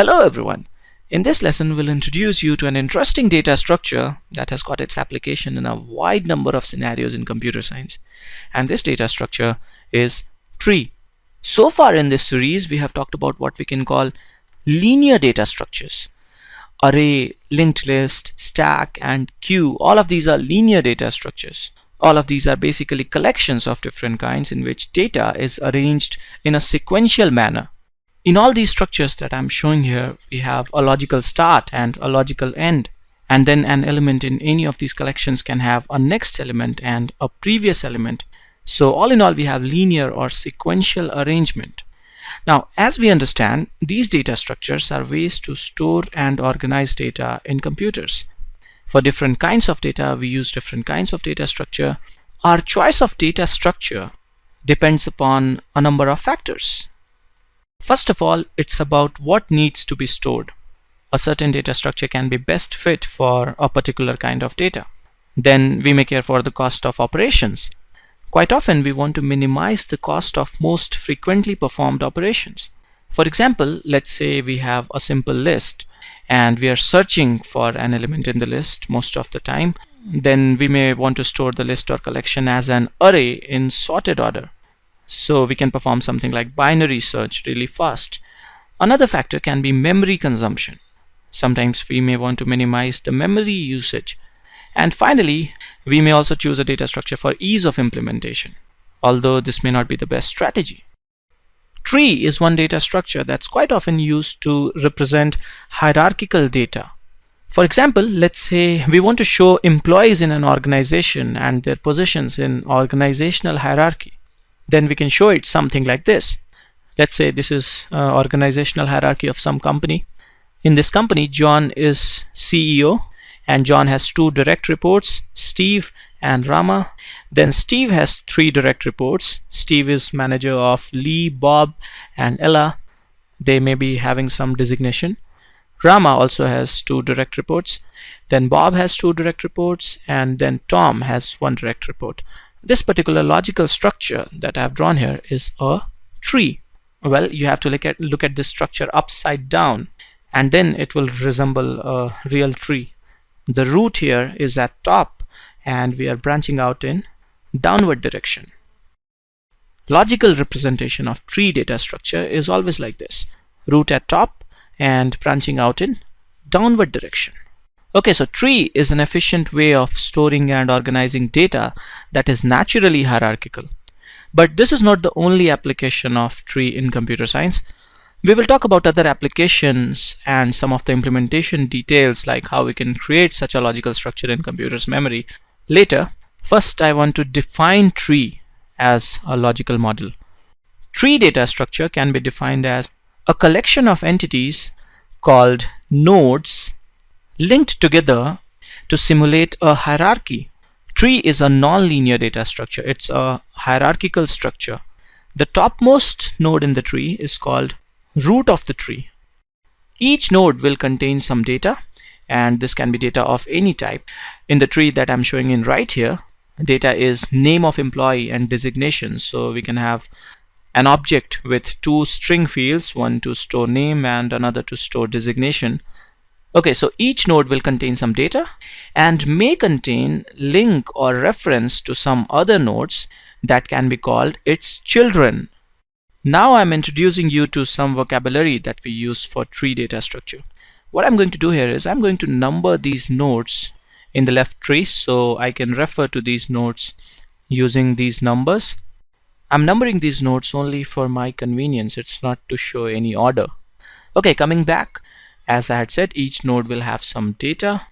Hello everyone. In this lesson, we'll introduce you to an interesting data structure that has got its application in a wide number of scenarios in computer science. And this data structure is tree. So far in this series, we have talked about what we can call linear data structures. Array, linked list, stack, and queue, all of these are linear data structures. All of these are basically collections of different kinds in which data is arranged in a sequential manner. In all these structures that I'm showing here, we have a logical start and a logical end. And then an element in any of these collections can have a next element and a previous element. So all in all, we have linear or sequential arrangement. Now, as we understand, these data structures are ways to store and organize data in computers. For different kinds of data, we use different kinds of data structure. Our choice of data structure depends upon a number of factors. First of all, it's about what needs to be stored. A certain data structure can be best fit for a particular kind of data. Then we may care for the cost of operations. Quite often, we want to minimize the cost of most frequently performed operations. For example, let's say we have a simple list and we are searching for an element in the list most of the time. Then we may want to store the list or collection as an array in sorted order. So we can perform something like binary search really fast. Another factor can be memory consumption. Sometimes we may want to minimize the memory usage. And finally, we may also choose a data structure for ease of implementation, although this may not be the best strategy. Tree is one data structure that's quite often used to represent hierarchical data. For example, let's say we want to show employees in an organization and their positions in organizational hierarchy. Then we can show it something like this. Let's say this is organizational hierarchy of some company. In this company, John is CEO and John has two direct reports, Steve and Rama. Then Steve has three direct reports. Steve is manager of Lee, Bob, and Ella. They may be having some designation. Rama also has two direct reports. Then Bob has two direct reports, and then Tom has one direct report. This particular logical structure that I've drawn here is a tree. Well, you have to look at this structure upside down, and then it will resemble a real tree. The root here is at top, and we are branching out in downward direction. Logical representation of tree data structure is always like this: root at top and branching out in downward direction. Okay, so tree is an efficient way of storing and organizing data that is naturally hierarchical. But this is not the only application of tree in computer science. We will talk about other applications and some of the implementation details, like how we can create such a logical structure in computer's memory later. First, I want to define tree as a logical model. Tree data structure can be defined as a collection of entities called nodes linked together to simulate a hierarchy. Tree is a non-linear data structure. It's a hierarchical structure. The topmost node in the tree is called root of the tree. Each node will contain some data, and this can be data of any type. In the tree that I'm showing in right here, data is name of employee and designation. So we can have an object with two string fields, one to store name and another to store designation. Okay, so each node will contain some data and may contain link or reference to some other nodes that can be called its children. Now I'm introducing you to some vocabulary that we use for tree data structure. What I'm going to do here is I'm going to number these nodes in the left tree so I can refer to these nodes using these numbers. I'm numbering these nodes only for my convenience. It's not to show any order. Okay, coming back. As I had said, each node will have some data.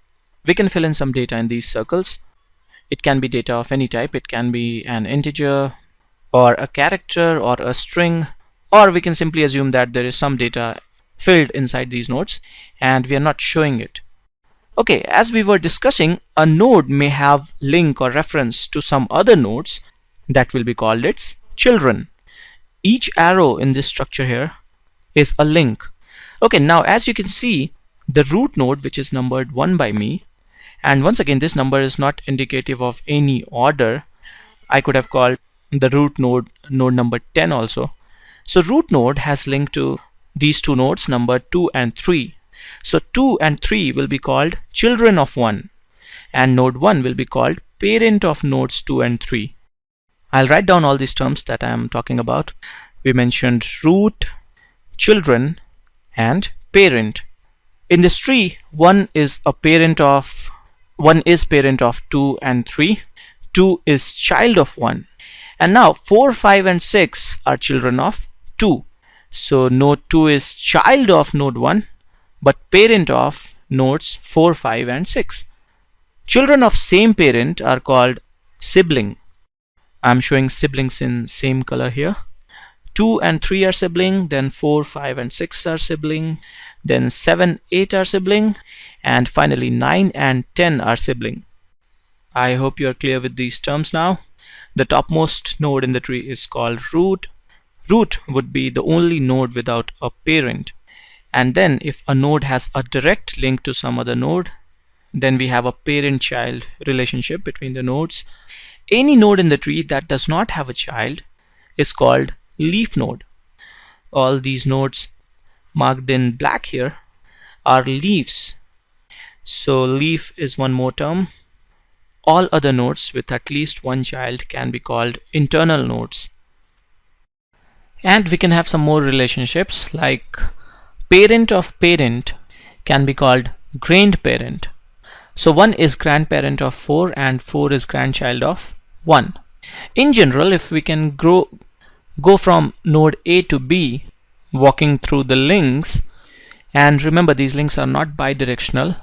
We can fill in some data in these circles. It can be data of any type. It can be an integer or a character or a string, or we can simply assume that there is some data filled inside these nodes and we are not showing it. Okay, as we were discussing, a node may have link or reference to some other nodes that will be called its children. Each arrow in this structure here is a link. Okay, now as you can see, the root node, which is numbered 1 by me, and once again this number is not indicative of any order. I could have called the root node number 10 also. So root node has link to these two nodes number 2 and 3. So 2 and 3 will be called children of 1, and node 1 will be called parent of nodes 2 and 3. I'll write down all these terms that I am talking about. We mentioned root, children, and parent. In this tree, 1 is parent of 2 and 3. 2 is child of 1. And now 4, 5, and 6 are children of 2. So node 2 is child of node 1, but parent of nodes 4, 5, and 6. Children of same parent are called sibling. I'm showing siblings in same color here. 2 and 3 are sibling, then 4, 5, and 6 are sibling, then 7, 8 are sibling, and finally 9 and 10 are sibling. I hope you are clear with these terms now. The topmost node in the tree is called root. Root would be the only node without a parent. And then if a node has a direct link to some other node, then we have a parent-child relationship between the nodes. Any node in the tree that does not have a child is called leaf node. All these nodes marked in black here are leaves. So leaf is one more term. All other nodes with at least one child can be called internal nodes. And we can have some more relationships, like parent of parent can be called grandparent. So 1 is grandparent of 4 and 4 is grandchild of 1. In general, if we can go from node A to B walking through the links, and remember these links are not bidirectional,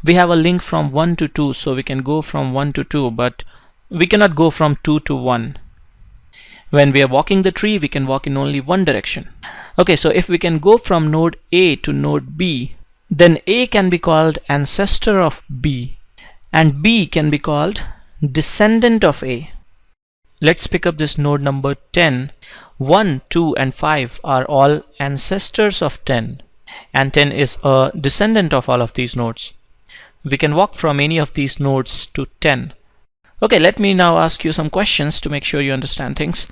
we have a link from 1 to 2, so we can go from 1 to 2, but we cannot go from 2 to 1. When we are walking the tree, we can walk in only one direction. Okay, so if we can go from node A to node B, then A can be called ancestor of B, and B can be called descendant of A. Let's pick up this node number 10. 1, 2, and 5 are all ancestors of 10, and 10 is a descendant of all of these nodes. We can walk from any of these nodes to 10. Okay, let me now ask you some questions to make sure you understand things.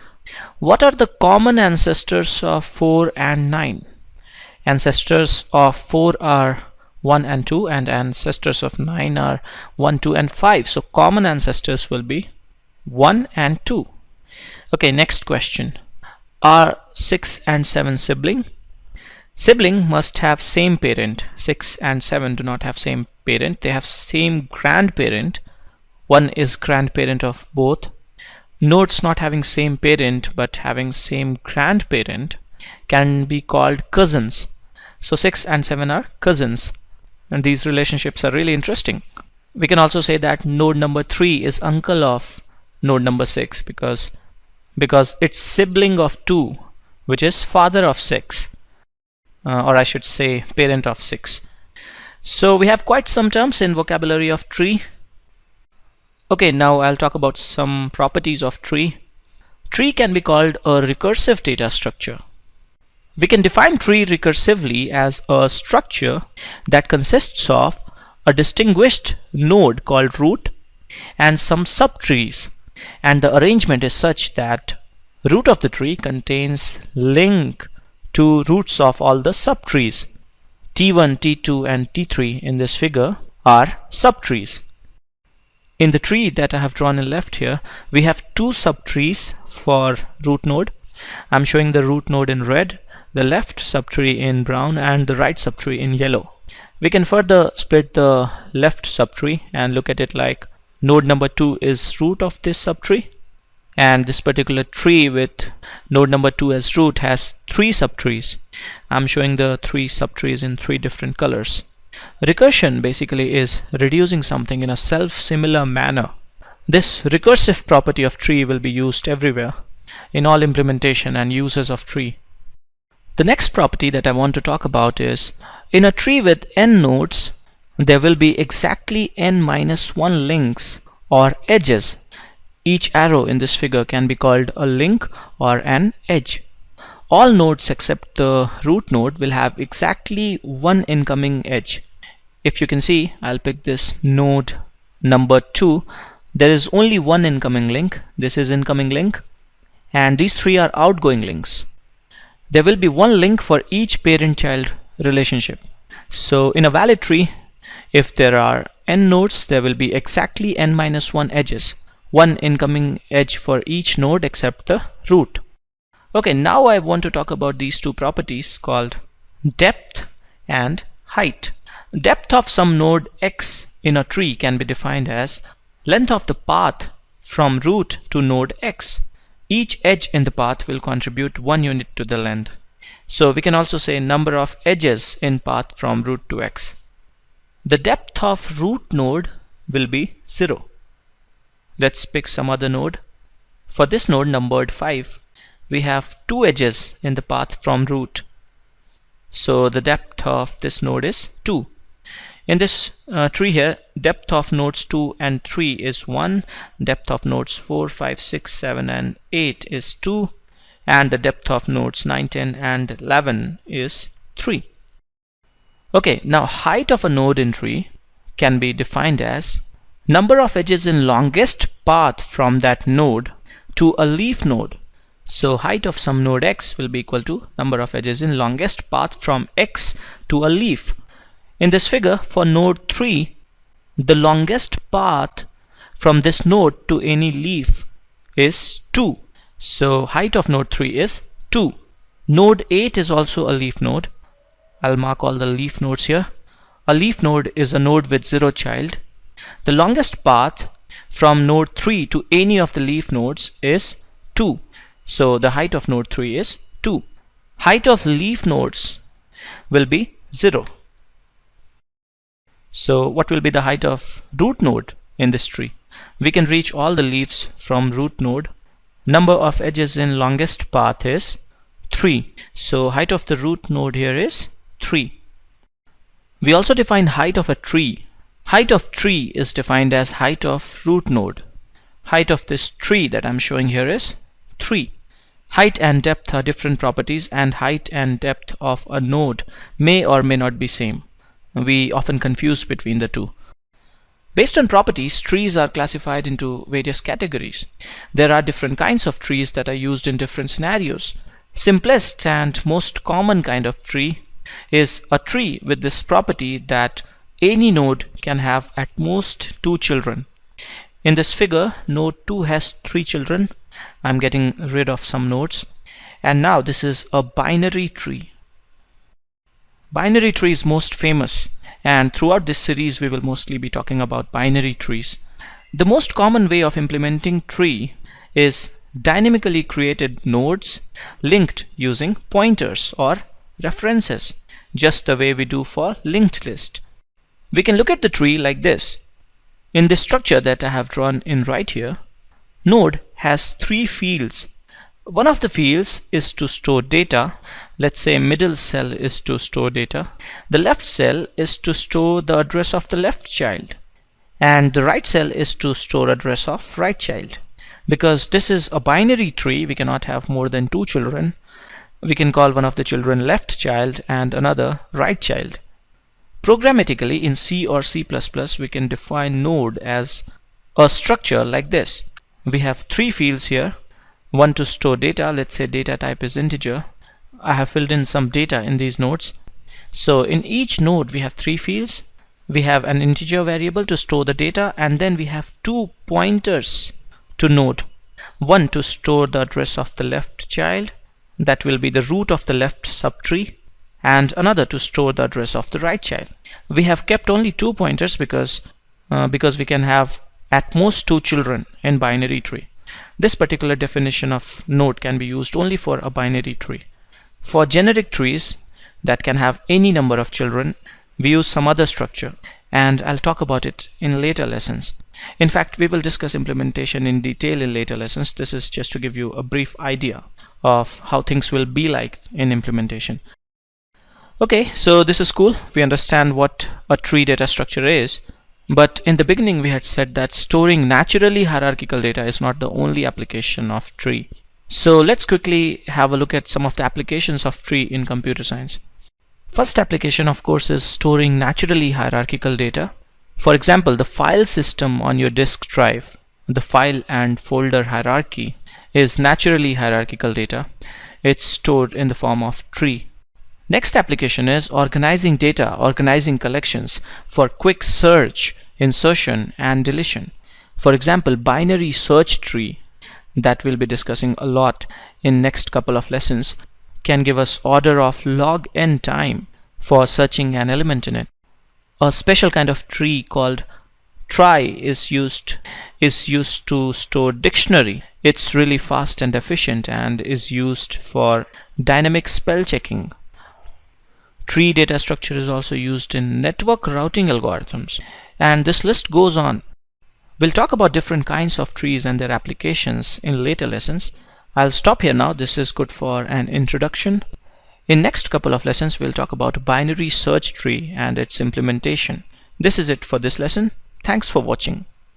What are the common ancestors of 4 and 9? Ancestors of 4 are 1 and 2, and ancestors of 9 are 1, 2, and 5. So common ancestors will be 1 and 2. Okay, next question. Are 6 and 7 sibling? Sibling must have same parent. 6 and 7 do not have same parent. They have same grandparent. 1 is grandparent of both. Nodes not having same parent but having same grandparent can be called cousins. So 6 and 7 are cousins, and these relationships are really interesting. We can also say that node number 3 is uncle of node number 6 because it's sibling of 2, which is father of 6, or I should say parent of 6. So we have quite some terms in vocabulary of tree. Okay, now I'll talk about some properties of tree. Tree can be called a recursive data structure. We can define tree recursively as a structure that consists of a distinguished node called root and some subtrees, and the arrangement is such that root of the tree contains link to roots of all the subtrees. T1, T2, and T3 in this figure are subtrees. In the tree that I have drawn in left here, we have two subtrees for root node. I'm showing the root node in red, the left subtree in brown, and the right subtree in yellow. We can further split the left subtree and look at it like node number 2 is root of this subtree, and this particular tree with node number 2 as root has 3 subtrees. I'm showing the 3 subtrees in 3 different colors. Recursion basically is reducing something in a self-similar manner. This recursive property of tree will be used everywhere in all implementation and uses of tree. The next property that I want to talk about is, in a tree with n nodes, there will be exactly n minus 1 links or edges. Each arrow in this figure can be called a link or an edge. All nodes except the root node will have exactly one incoming edge. If you can see, I'll pick this node number 2. There is only one incoming link. This is incoming link, and these 3 are outgoing links. there will be one link for each parent-child relationship. So in a valid tree, if there are n nodes, there will be exactly n-1 edges, one incoming edge for each node except the root. Okay, now I want to talk about these two properties called depth and height. Depth of some node x in a tree can be defined as length of the path from root to node x. Each edge in the path will contribute 1 unit to the length. So we can also say number of edges in path from root to x. The depth of root node will be 0. Let's pick some other node. For this node numbered 5, we have 2 edges in the path from root. So the depth of this node is 2. In this tree here, depth of nodes 2 and 3 is 1, depth of nodes 4, 5, 6, 7 and 8 is 2, and the depth of nodes 9, 10 and 11 is 3. Okay, now height of a node in tree can be defined as number of edges in longest path from that node to a leaf node. So height of some node x will be equal to number of edges in longest path from x to a leaf. In this figure, for node 3, the longest path from this node to any leaf is 2. So height of node 3 is 2. Node 8 is also a leaf node. I'll mark all the leaf nodes here. A leaf node is a node with 0 child. The longest path from node 3 to any of the leaf nodes is 2. So the height of node 3 is 2. Height of leaf nodes will be 0. So what will be the height of root node in this tree? We can reach all the leaves from root node. Number of edges in longest path is 3. So height of the root node here is 3. We also define height of a tree. Height of tree is defined as height of root node. Height of this tree that I'm showing here is 3. Height and depth are different properties, and height and depth of a node may or may not be same. We often confuse between the two. Based on properties, trees are classified into various categories. There are different kinds of trees that are used in different scenarios. Simplest and most common kind of tree is a tree with this property that any node can have at most 2 children. In this figure, node 2 has 3 children. I'm getting rid of some nodes. And now this is a binary tree. Binary tree is most famous, and throughout this series we will mostly be talking about binary trees. The most common way of implementing tree is dynamically created nodes linked using pointers or references, just the way we do for linked list. We can look at the tree like this. In this structure that I have drawn in right here, node has 3 fields. One of the fields is to store data. Let's say middle cell is to store data. The left cell is to store the address of the left child. And the right cell is to store address of right child. Because this is a binary tree, we cannot have more than 2 children. We can call one of the children left child and another right child. Programmatically in C or C++, we can define node as a structure like this. We have 3 fields here. One to store data. Let's say data type is integer. I have filled in some data in these nodes. So in each node we have 3 fields. We have an integer variable to store the data, and then we have 2 pointers to node. One to store the address of the left child, that will be the root of the left subtree, and another to store the address of the right child. We have kept only 2 pointers because we can have at most 2 children in binary tree. This particular definition of node can be used only for a binary tree. For generic trees that can have any number of children, we use some other structure, and I'll talk about it in later lessons. In fact, we will discuss implementation in detail in later lessons. This is just to give you a brief idea of how things will be like in implementation. Okay, so this is cool. We understand what a tree data structure is. But in the beginning we had said that storing naturally hierarchical data is not the only application of tree. So let's quickly have a look at some of the applications of tree in computer science. First application, of course, is storing naturally hierarchical data. For example, the file system on your disk drive, the file and folder hierarchy, is naturally hierarchical data. it's stored in the form of tree. Next application is organizing data, organizing collections for quick search, insertion and deletion. For example, binary search tree that we'll be discussing a lot in next couple of lessons can give us order of log n time for searching an element in it. A special kind of tree called trie is used to store dictionary. It's really fast and efficient and is used for dynamic spell checking. Tree data structure is also used in network routing algorithms, and this list goes on. We'll talk about different kinds of trees and their applications in later lessons. I'll stop here now. This is good for an introduction. In next couple of lessons, we'll talk about binary search tree and its implementation. This is it for this lesson. Thanks for watching.